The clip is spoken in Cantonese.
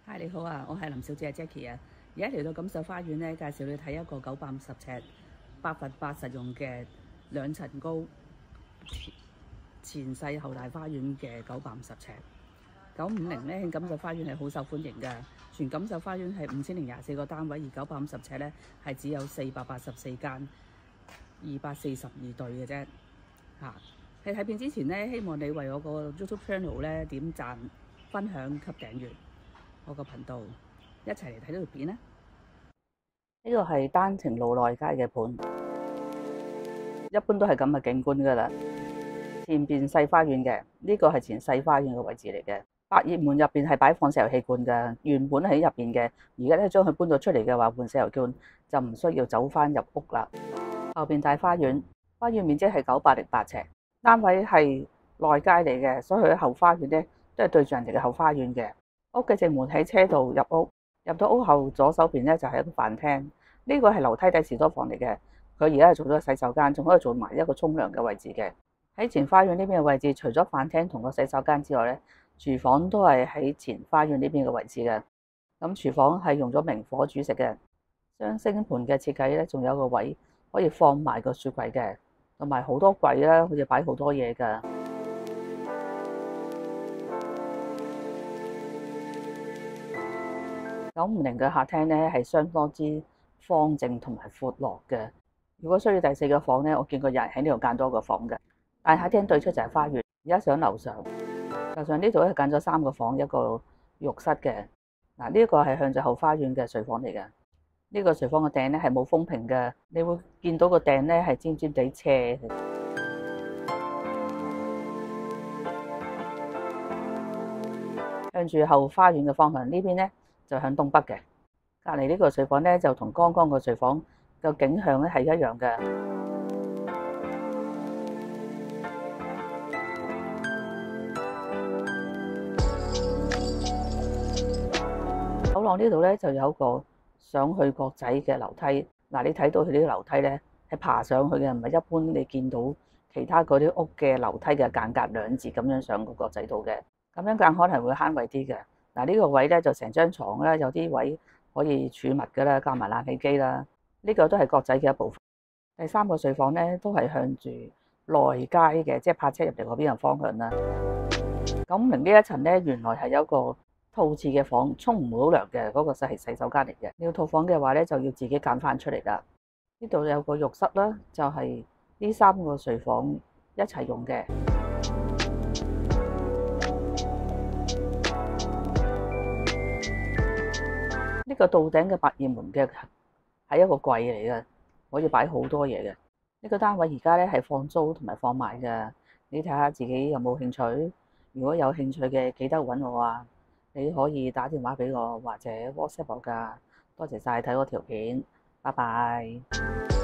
嗨，你好啊，我係林小姐 Jackie 啊。而家嚟到錦繡花園咧，介紹你睇一個950尺8x8實用嘅2層高前細後大花園嘅950尺。950咧，錦繡花園係好受歡迎㗎。全錦繡花園係5024個單位，而950尺咧係只有484間，242對嘅啫。喺睇片之前咧，希望你為我個 YouTube channel 咧點讚、分享及訂閱我個頻道。一齊嚟睇呢條片啦！呢個係單程路內街嘅盤，一般都係咁嘅景觀噶啦。前邊細花園嘅，呢個係前細花園嘅位置嚟嘅。百葉門入邊係擺放石油氣罐噶，原本喺入邊嘅，而家咧將佢搬咗出嚟嘅話換石油氣罐，就唔需要走翻入屋啦。後邊大花園，花園面積係908尺，單位係內街嚟嘅，所以佢後花園咧都係對住人哋嘅後花園嘅。屋嘅正門喺車道入屋。入到屋後左手邊咧就係一個飯廳，呢個係樓梯底士多房嚟嘅。佢而家係做咗洗手間，仲可以做埋一個沖涼嘅位置嘅。喺前花園呢邊嘅位置，除咗飯廳同個洗手間之外咧，廚房都係喺前花園呢邊嘅位置嘅。咁廚房係用咗明火煮食嘅。雙星盆嘅設計咧，仲有個位可以放埋個雪櫃嘅，同埋好多櫃啦，好似擺好多嘢噶。950嘅客廳咧係相當之方正同埋闊落嘅。如果需要第4個房咧，我見過有人喺呢度間多個房嘅。大客廳對出就係花園。而家上樓上呢度咧間咗3個房，一個浴室嘅。嗱，呢個係向住後花園嘅睡房嚟嘅。呢個睡房嘅頂咧係冇風屏嘅，你會見到個頂咧係尖尖地斜嘅。向住後花園嘅方向呢邊咧，就向東北嘅。隔離呢個睡房咧，就同剛剛個睡房嘅景象咧係一樣嘅。走廊呢度咧就有個上去角仔嘅樓梯。嗱，你睇到佢呢啲樓梯咧係爬上去嘅，唔係一般你見到其他嗰啲屋嘅樓梯嘅間隔2字咁樣上個角仔度嘅。咁樣間可能會慳位啲嘅。嗱，呢個位咧就成張床啦，有啲位可以儲物嘅啦，加埋冷氣機啦。呢個都係角仔嘅一部分。第3個睡房咧都係向住內街嘅，即係泊車入嚟嗰邊嘅方向啦。950呢一層咧，原來係有一個套廁嘅房，沖唔到涼嘅，嗰個係洗手間嚟嘅。要套房嘅話咧，就要自己揀翻出嚟啦。呢度有個浴室啦，就係呢3個睡房一齊用嘅。呢個到頂嘅百葉門嘅係一個櫃嚟嘅，可以擺好多嘢嘅。呢個單位而家咧係放租同埋放賣嘅，你睇下自己有冇興趣。如果有興趣嘅，記得揾我啊！你可以打電話俾我或者 WhatsApp 我㗎。多謝晒睇我條片，拜拜。